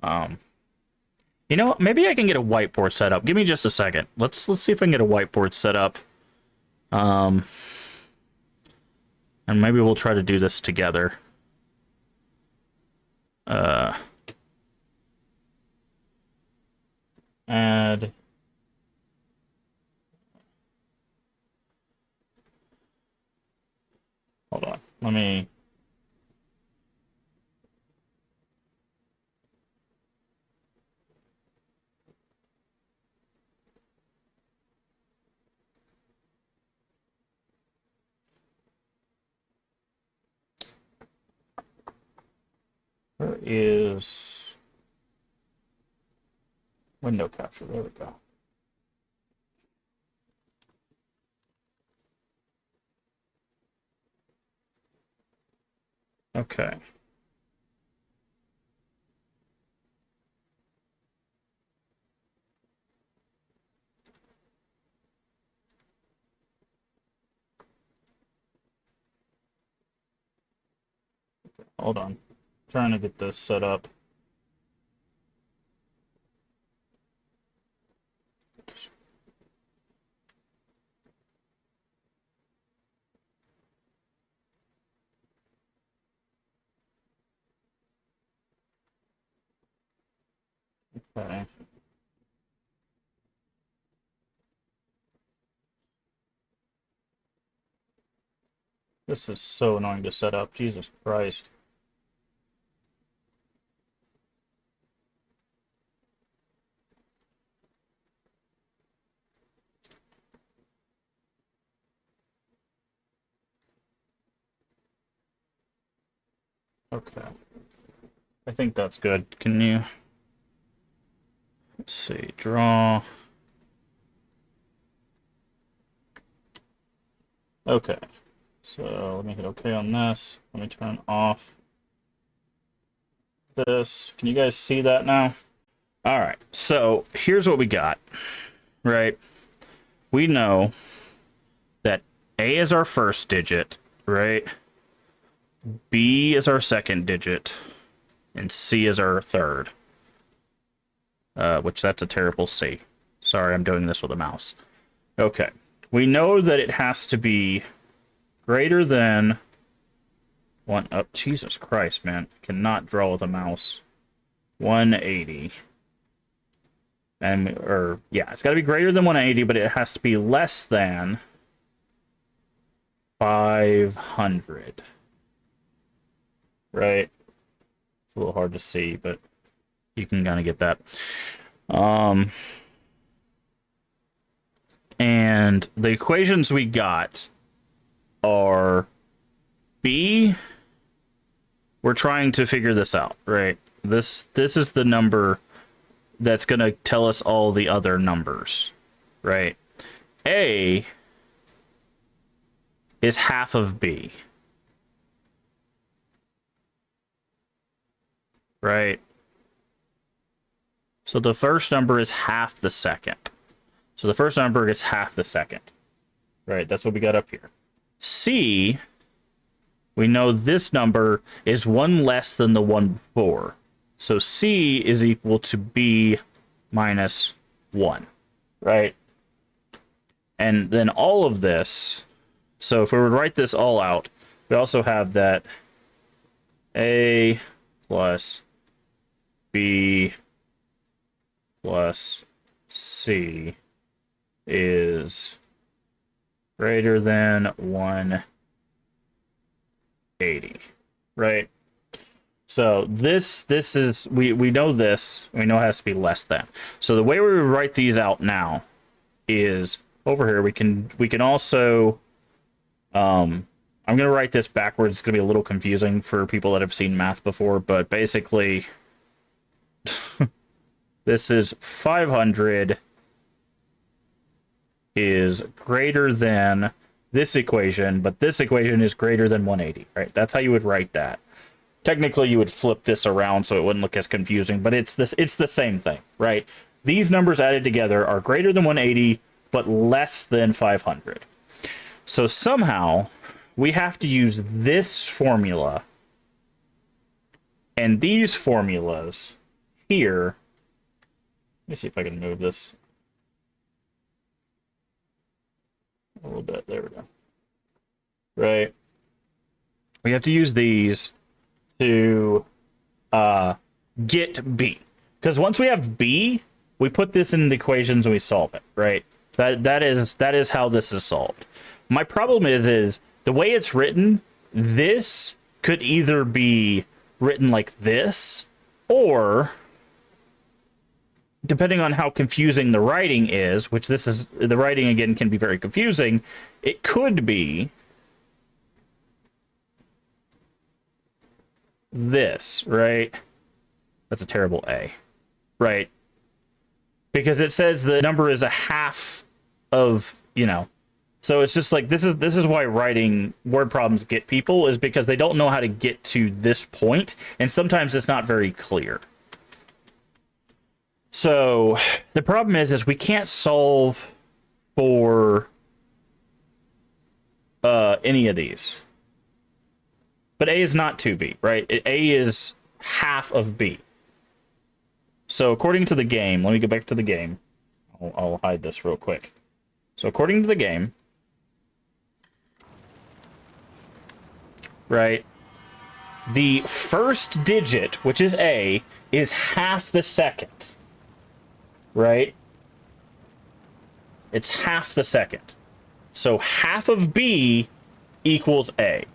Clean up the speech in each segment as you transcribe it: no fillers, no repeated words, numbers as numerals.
Um, you know what? Maybe I can get a whiteboard set up. Give me just a second. Let's see if I can get a whiteboard set up. Um, and maybe we'll try to do this together. Add. Hold on. Let me. Where is window capture? There we go. Okay. Hold on. Trying to get this set up. Okay. This is so annoying to set up. Jesus Christ. Okay. I think that's good. Can you... Let's see. Draw. Okay. So let me hit OK on this. Let me turn off this. Can you guys see that now? All right. So here's what we got, right? We know that A is our first digit, right? B is our second digit, and C is our third. Which that's a terrible C. Sorry, I'm doing this with a mouse. Okay. We know that it has to be greater than one. Oh, Jesus Christ, man. I cannot draw with a mouse. 180. Yeah, it's got to be greater than 180, but it has to be less than 500. Right? It's a little hard to see, but you can kind of get that. And the equations we got are B. We're trying to figure this out, right? This is the number that's going to tell us all the other numbers, right? A is half of B, right? So the first number is half the second. So the first number is half the second, right? That's what we got up here. C, we know this number is one less than the one before. So C is equal to B minus 1, right? And then all of this, so if we were to write this all out, we also have that A plus B plus C is greater than 180, right? So this is we know this, we know it has to be less than. So the way we write these out now is over here. We can also I'm going to write this backwards. It's going to be a little confusing for people that have seen math before, but basically this is 500 is greater than this equation, but this equation is greater than 180, right? That's how you would write that. Technically, you would flip this around so it wouldn't look as confusing, but it's the same thing, right? These numbers added together are greater than 180, but less than 500. So somehow, we have to use this formula and these formulas here, let me see if I can move this a little bit. There we go. Right. We have to use these to get B. Because once we have B, we put this in the equations and we solve it, right? That is how this is solved. My problem is the way it's written, this could either be written like this, or depending on how confusing the writing is, which this is, the writing again can be very confusing, it could be this, right? That's a terrible A, right? Because it says the number is a half of, you know, so it's just like, this is why writing word problems get people, is because they don't know how to get to this point, and sometimes it's not very clear. So the problem is we can't solve for any of these. But A is not 2B, right? A is half of B. So according to the game, let me go back to the game. I'll hide this real quick. So according to the game, right, the first digit, which is A, is half the second, right? It's half the second. So half of B equals A.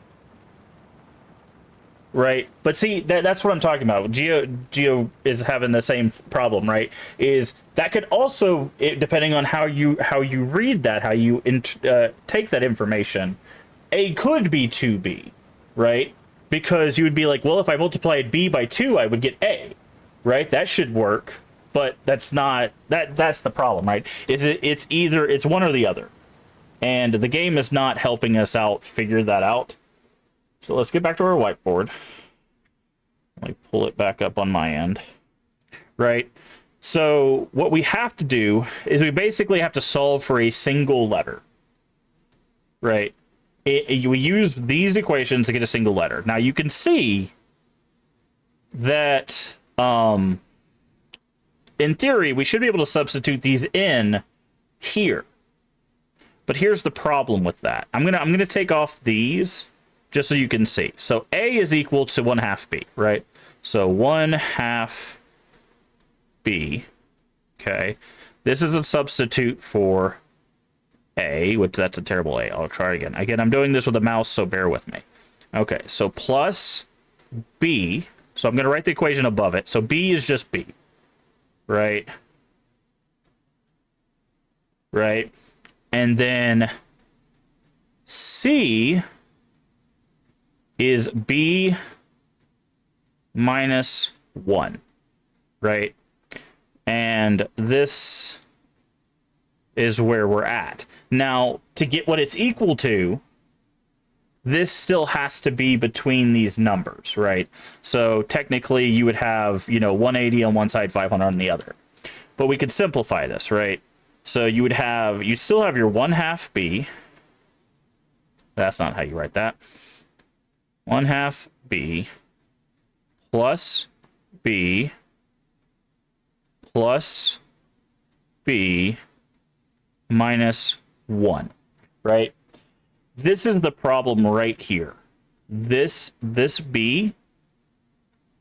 Right, but see, that's what I'm talking about. Geo is having the same problem, right? Is that could also, depending on how you read that, how you take that information, A could be 2B, right? Because you would be like, well, if I multiplied B by 2, I would get A, right? That should work, but that's not, that's the problem, right? It's either, it's one or the other. And the game is not helping us out figure that out. So let's get back to our whiteboard. Let me pull it back up on my end. Right? So what we have to do is we basically have to solve for a single letter. Right? We use these equations to get a single letter. Now you can see that in theory we should be able to substitute these in here. But here's the problem with that. I'm gonna take off these just so you can see. So A is equal to 1/2 B, right? So 1/2 B, okay? This is a substitute for A, which that's a terrible A. I'll try again. Again, I'm doing this with a mouse, so bear with me. Okay, so plus B. So I'm going to write the equation above it. So B is just B, right? Right? And then C is B minus 1, right? And this is where we're at. Now, to get what it's equal to, this still has to be between these numbers, right? So technically you would have, you know, 180 on one side, 500 on the other. But we could simplify this, right? So you would have, you'd still have your 1/2 B. That's not how you write that. 1/2 B plus B plus B minus 1, right? This is the problem right here. This B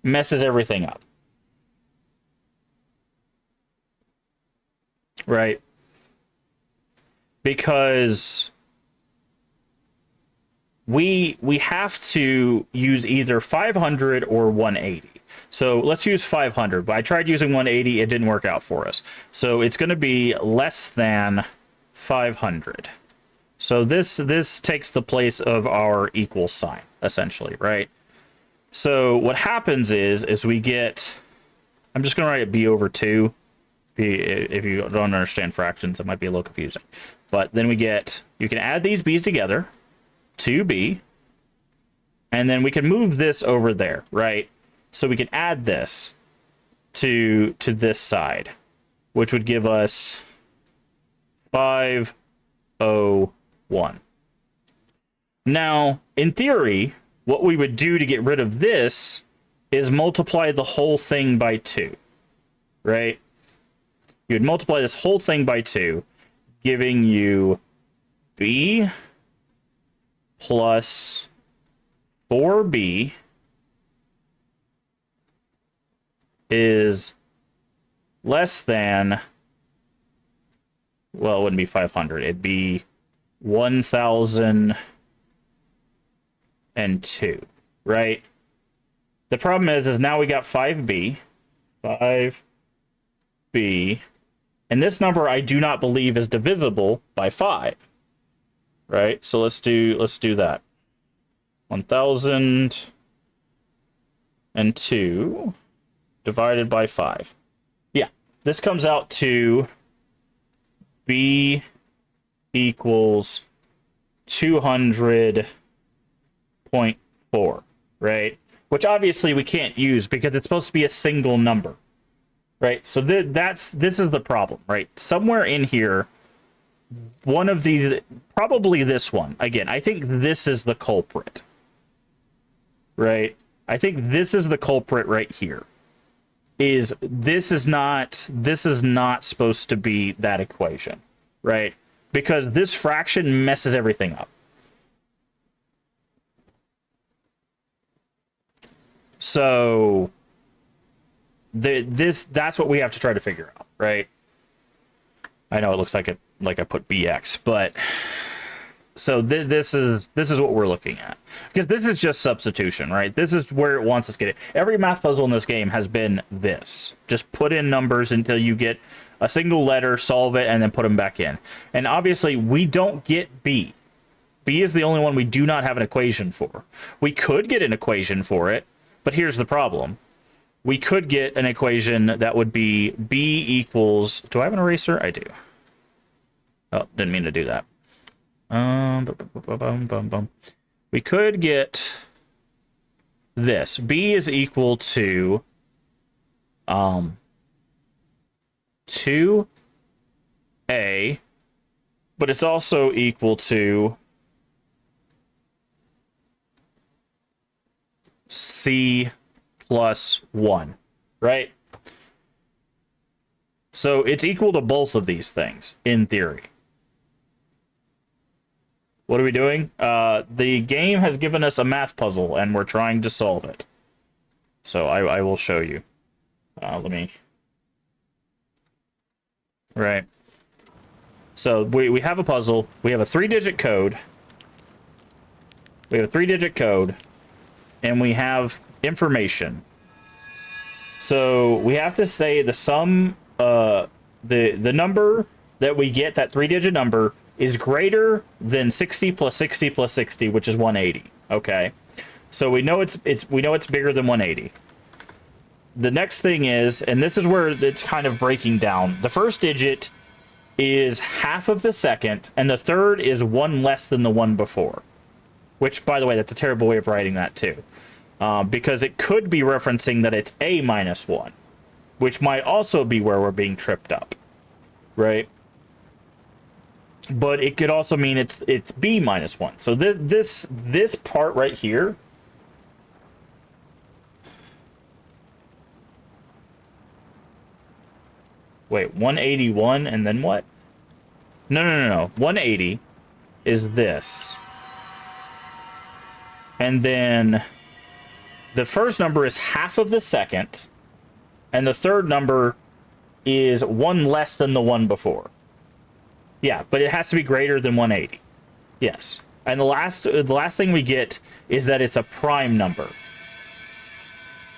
messes everything up, right? Because we have to use either 500 or 180. So let's use 500, but I tried using 180, it didn't work out for us. So it's going to be less than 500. So this takes the place of our equal sign, essentially, right? So what happens is we get, I'm just going to write it B over 2. If you don't understand fractions, it might be a little confusing. But then we get, you can add these B's together, 2B, and then we can move this over there, right? So we can add this to this side, which would give us 501. Now, in theory, what we would do to get rid of this is multiply the whole thing by 2, right? You would multiply this whole thing by 2, giving you b plus 4b is less than, well, it wouldn't be 500. It'd be 1002, right? The problem is now we got 5b, and this number I do not believe is divisible by 5, right? So let's do that. 1002 divided by 5. Yeah, this comes out to b equals 200.4, right? Which obviously we can't use because it's supposed to be a single number, right? So this is the problem, right? Somewhere in here, one of these, probably this one. Again, I think this is the culprit, right? I think this is the culprit right here. This is not supposed to be that equation, right? Because this fraction messes everything up. So that's what we have to try to figure out, right? I know it looks like I put bx, but so this is what we're looking at, because this is just substitution, right? This is where it wants us to get it. Every math puzzle in this game has been this: just put in numbers until you get a single letter, solve it, and then put them back in. And obviously we don't get b. B is the only one we do not have an equation for. We could get an equation for it, but here's the problem. We could get an equation that would be b equals... Do I have an eraser? I do. Oh, didn't mean to do that. We could get this. B is equal to 2a, but it's also equal to c plus 1, right? So it's equal to both of these things, in theory. What are we doing? The game has given us a math puzzle, and we're trying to solve it. So I will show you. Let me... Right. So we have a puzzle. We have a 3-digit code. And we have information. So we have to say the sum, the number that we get, that 3-digit number, is greater than 60 plus 60 plus 60, which is 180. Okay, so we know it's bigger than 180. The next thing is, and this is where it's kind of breaking down, the first digit is half of the second, and the third is one less than the one before. Which, by the way, that's a terrible way of writing that too, because it could be referencing that it's a minus 1, which might also be where we're being tripped up, right? But it could also mean it's b minus 1. So this part right here, wait, 181 and then what? No. 180 is this. And then the first number is half of the second, and the third number is one less than the one before. Yeah, but it has to be greater than 180. Yes. And the last thing we get is that it's a prime number.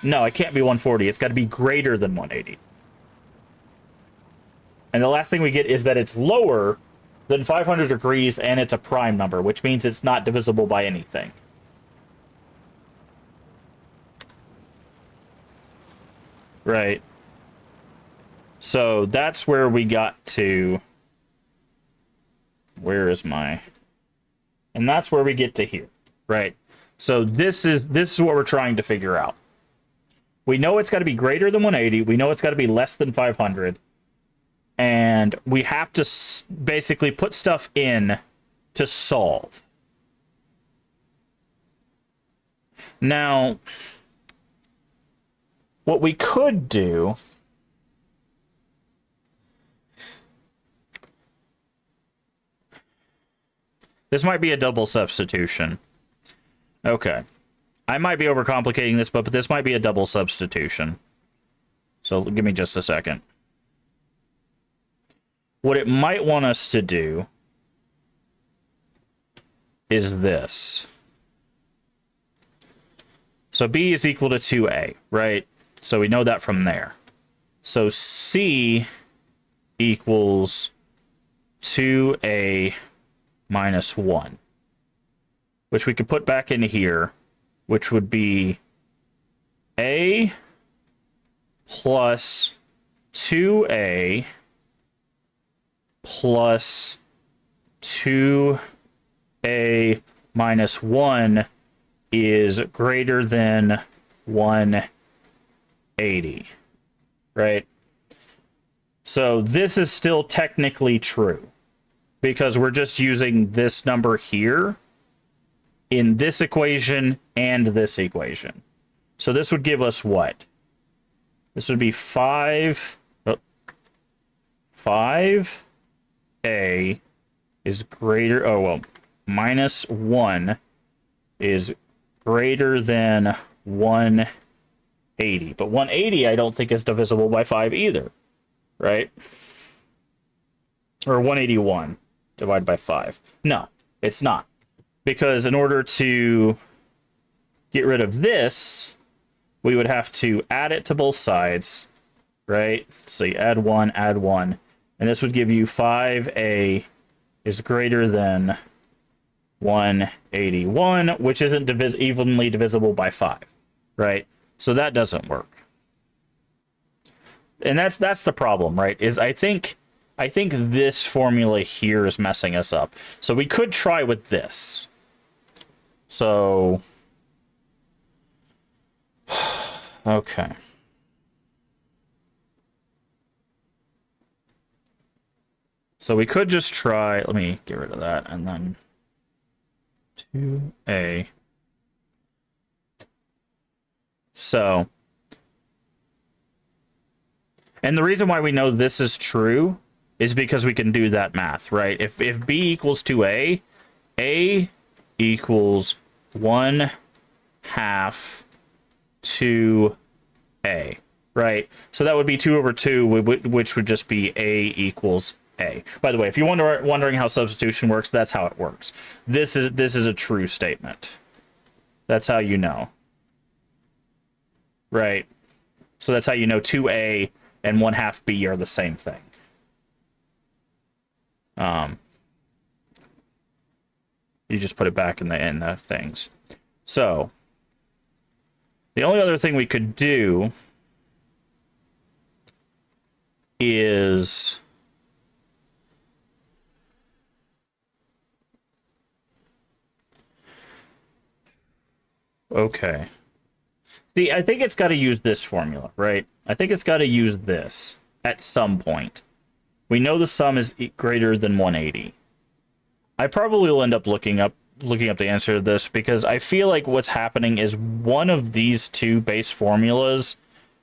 No, it can't be 140. It's got to be greater than 180. And the last thing we get is that it's lower than 500 degrees and it's a prime number, which means it's not divisible by anything. Right. So that's where we got to... Where is my... And that's where we get to here, right? So this is what we're trying to figure out. We know it's got to be greater than 180. We know it's got to be less than 500. And we have to basically put stuff in to solve. Now, what we could do This might be a double substitution. Okay. I might be overcomplicating this, but this might be a double substitution. So give me just a second. What it might want us to do is this. So B is equal to 2A, right? So we know that from there. So C equals 2A minus 1, which we could put back into here, which would be A plus 2A plus 2A minus 1 is greater than 180, right? So this is still technically true because we're just using this number here in this equation and this equation. So this would give us what? This would be 5A is greater, oh well, minus 1 is greater than 180. But 180 I don't think is divisible by 5 either, right? Or 181 divided by 5. No, it's not. Because in order to get rid of this, we would have to add it to both sides, right? So you add 1, and this would give you 5A is greater than 181, which isn't evenly divisible by 5, right? So that doesn't work. And that's the problem, right? Is I think this formula here is messing us up. So we could try with this. So okay. So we could just try, let me get rid of that, and then 2A. So, and the reason why we know this is true is because we can do that math, right? If B equals 2A, A equals 1/2 2A, right? So that would be 2 over 2, which would just be A equals A. By the way, if you're wondering how substitution works, that's how it works. This is a true statement. That's how you know. Right? So that's how you know 2A and 1/2 B are the same thing. You just put it back in the things. So the only other thing we could do is okay. See, I think it's got to use this formula, right? I think it's got to use this at some point. We know the sum is greater than 180. I probably will end up looking up the answer to this because I feel like what's happening is one of these two base formulas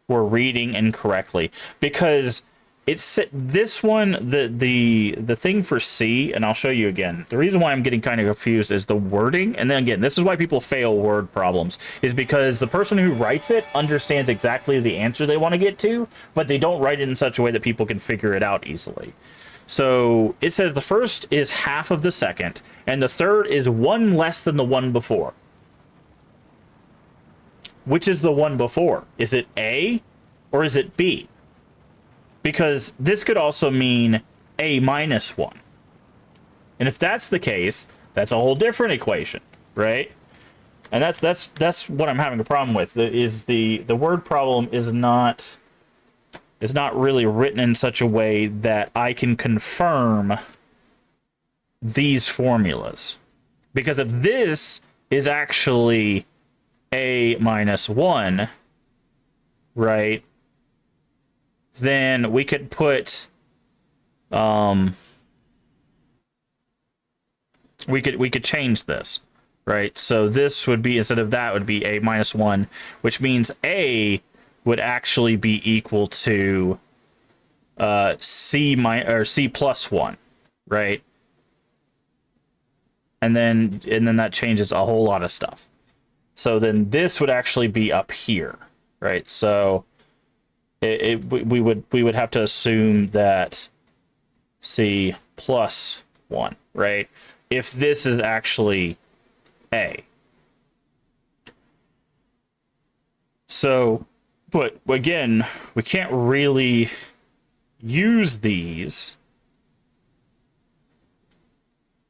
we're reading incorrectly, because it's this one, the thing for C, and I'll show you again. The reason why I'm getting kind of confused is the wording, and then again, this is why people fail word problems, is because the person who writes it understands exactly the answer they want to get to, but they don't write it in such a way that people can figure it out easily. So it says the first is half of the second, and the third is one less than the one before. Which is the one before? Is it A or is it B? Because this could also mean A minus 1. And if that's the case, that's a whole different equation, right? And that's what I'm having a problem with. Is the word problem is not really written in such a way that I can confirm these formulas. Because if this is actually A minus 1, right, then we could put we could change this, right? So this would be, instead of that, would be A minus 1, which means A would actually be equal to C plus 1, right? and then that changes a whole lot of stuff. So then this would actually be up here, right? So we would have to assume that C plus 1, right? If this is actually A. So, but again, we can't really use these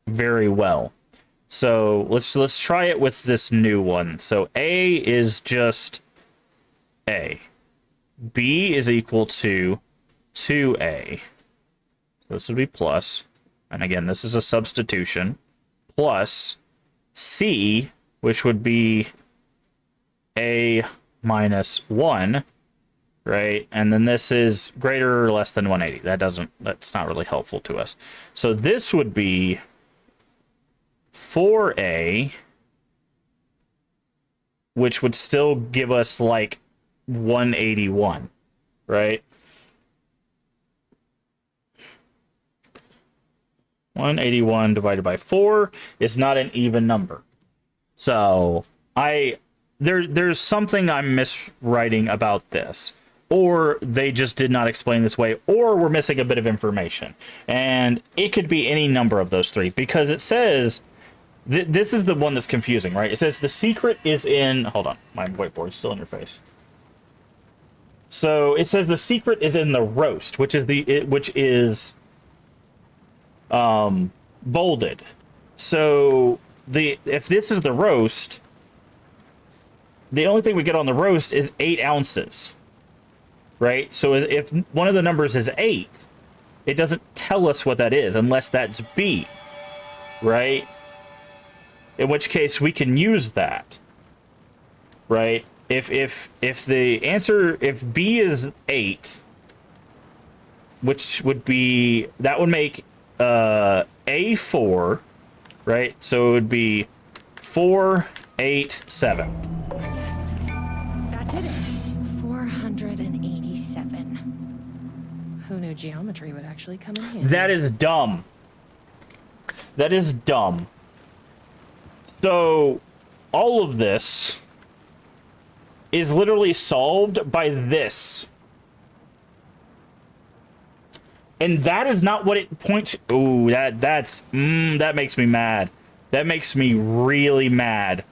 very well. So let's try it with this new one. So A is just A. B is equal to 2A. This would be plus. And again, this is a substitution. Plus C, which would be A minus 1, right? And then this is greater or less than 180. That's not really helpful to us. So this would be 4A, which would still give us like 181, right? 181 divided by 4 is not an even number. So there's something I'm miswriting about this. Or they just did not explain this way, or we're missing a bit of information. And it could be any number of those three, because it says, this is the one that's confusing, right? It says the secret is in, hold on, my whiteboard's still in your face. So it says the secret is in the roast, which is bolded. So if this is the roast, the only thing we get on the roast is 8 ounces, right? So if one of the numbers is 8, it doesn't tell us what that is unless that's B, right? In which case we can use that, right? If the answer, if B is 8, which would be, that would make A4, right? So it would be 4, 8, 7. Yes, that's it. 487. Who knew geometry would actually come in handy? That is dumb. That is dumb. So all of this is literally solved by this. And that is not what it points. Ooh, that makes me mad. That makes me really mad.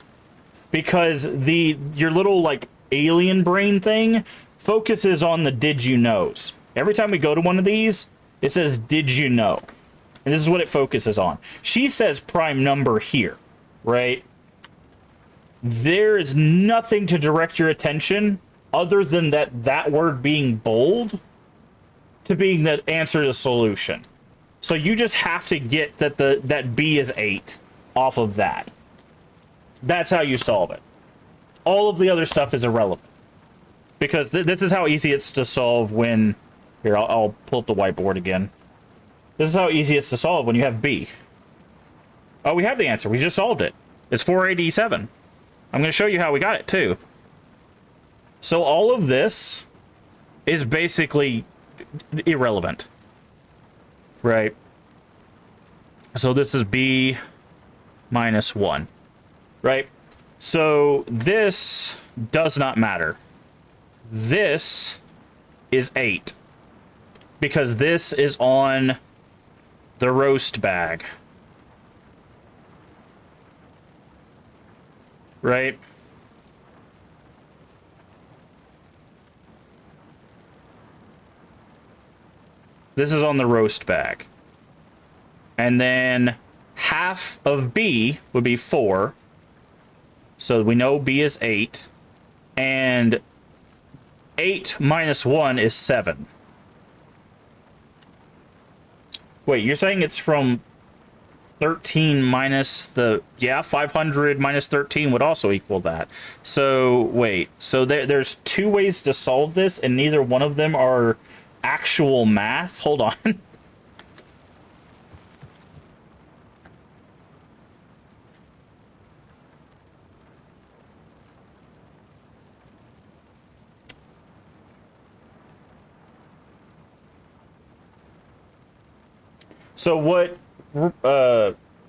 Because your little like alien brain thing focuses on the did you knows. Every time we go to one of these, it says did you know. And this is what it focuses on. She says prime number here, right? There is nothing to direct your attention other than that word being bold to being the answer to solution. So you just have to get that B is 8 off of that. That's how you solve it. All of the other stuff is irrelevant. Because this is how easy it's to solve when... Here, I'll pull up the whiteboard again. This is how easy it's to solve when you have B. Oh, we have the answer. We just solved it. It's 487. I'm going to show you how we got it, too. So all of this is basically irrelevant. Right? So this is B minus 1. Right? So this does not matter. This is 8. Because this is on the roast bag. Right? This is on the roast bag. And then half of B would be 4. So we know B is 8. And 8 minus 1 is 7. Wait, you're saying it's from 13 minus the... Yeah, 500 minus 13 would also equal that. So, wait. So there's 2 ways to solve this, and neither one of them are actual math? Hold on. So what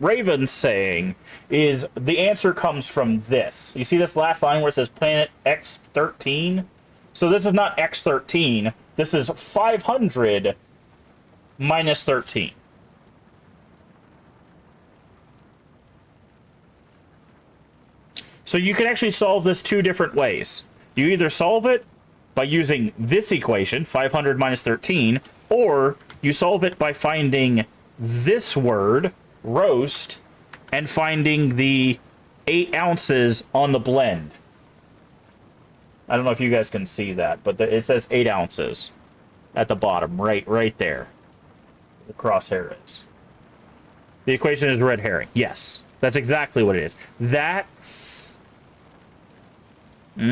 Raven's saying is the answer comes from this. You see this last line where it says planet X13? So this is not X13. This is 500 minus 13. So you can actually solve this two different ways. You either solve it by using this equation, 500 minus 13, or you solve it by finding this word, roast, and finding the 8 ounces on the blend. I don't know if you guys can see that, but it says 8 ounces at the bottom, right there. The crosshair is. The equation is red herring. Yes, that's exactly what it is. That... See,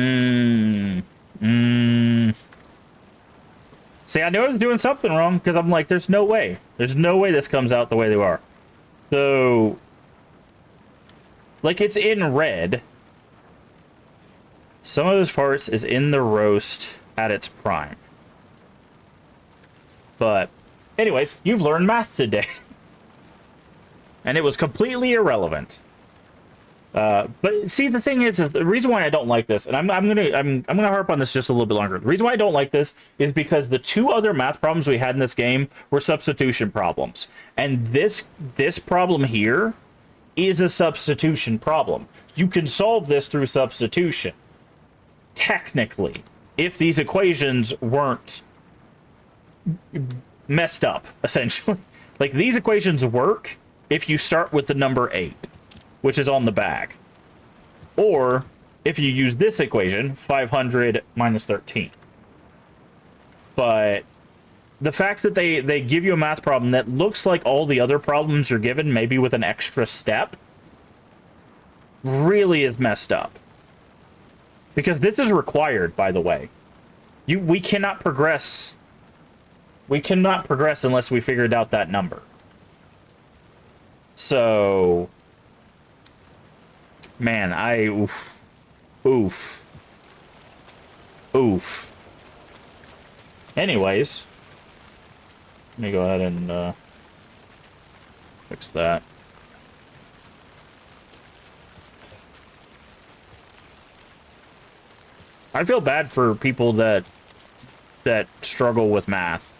I knew I was doing something wrong, because I'm like, there's no way. There's no way this comes out the way they are. So... like, it's in red. Some of those parts is in the roast at its prime. But, anyways, you've learned math today. And it was completely irrelevant. But see, the thing is the reason why I don't like this, and I'm gonna harp on this just a little bit longer. The reason why I don't like this is because the two other math problems we had in this game were substitution problems, and this problem here is a substitution problem. You can solve this through substitution, technically, if these equations weren't messed up, essentially. Like, these equations work if you start with the number 8, which is on the bag. Or if you use this equation, 500 minus 13. But the fact that they give you a math problem that looks like all the other problems are given, maybe with an extra step, really is messed up. Because this is required, by the way. We cannot progress. We cannot progress unless we figured out that number. So... man, oof. Anyways, let me go ahead and fix that. I feel bad for people that struggle with math,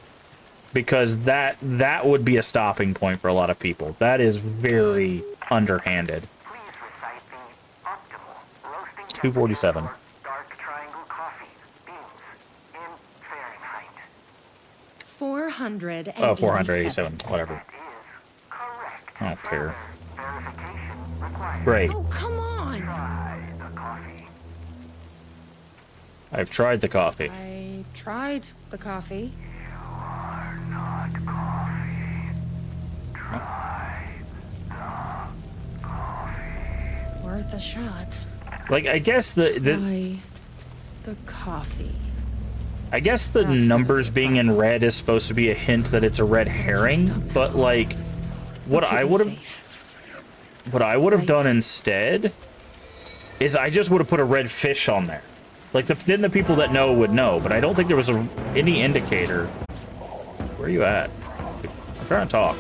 because that would be a stopping point for a lot of people. That is very underhanded. 247. Dark triangle coffee, beans, in Fahrenheit. 487. Oh, 487, whatever. That is correct. I don't care. Verification required. Great. Oh, come on! Try the coffee. I've tried the coffee. I tried the coffee. You are not coffee. Try the coffee. Worth a shot. Like, I guess the Why the coffee? I guess the That's numbers gonna being in red is supposed to be a hint that it's a red herring, but like what I would have done instead is I just would have put a red fish on there. Like, then the people that know would know, but I don't think there was any indicator. Where are you at? I'm trying to talk.